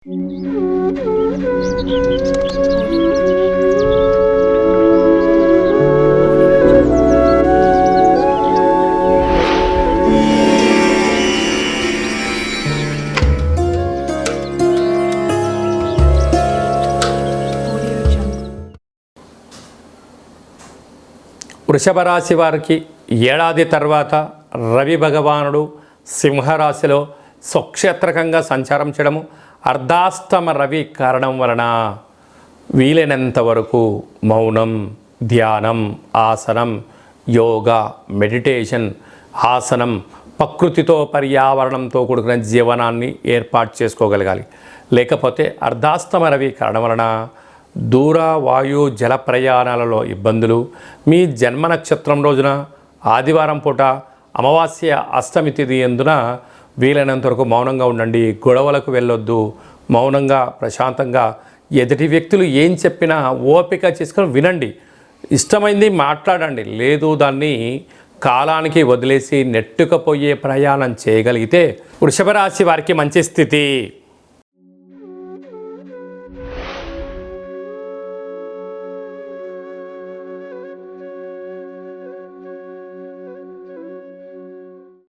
వృషభ రాశి వారికి ఏడాది తర్వాత రవి భగవానుడు సింహరాశిలో స్వక్షేత్రకంగా సంచారం చేయడము, అర్ధాష్టమ రవి కారణం వలన వీలైనంత వరకు మౌనం, ధ్యానం, ఆసనం, యోగా, మెడిటేషన్, ఆసనం, ప్రకృతితో పర్యావరణంతో కూడుకున్న జీవనాన్ని ఏర్పాటు చేసుకోగలగాలి. లేకపోతే అర్ధాష్టమ రవి కారణం వలన దూర వాయు జల ప్రయాణాలలో ఇబ్బందులు, మీ జన్మ నక్షత్రం రోజున ఆదివారం పూట అమావాస్య అష్టమి తిథి ఎందున వీలైనంత వరకు మౌనంగా ఉండండి. గొడవలకు వెళ్ళొద్దు. మౌనంగా ప్రశాంతంగా ఎదుటి వ్యక్తులు ఏం చెప్పినా ఓపిక చేసుకొని వినండి. ఇష్టమైంది మాట్లాడండి. లేదు దాన్ని కాలానికి వదిలేసి నెట్టుకుపోయే ప్రయాణం చేయగలిగితే వృషభ రాశి వారికి మంచి స్థితి.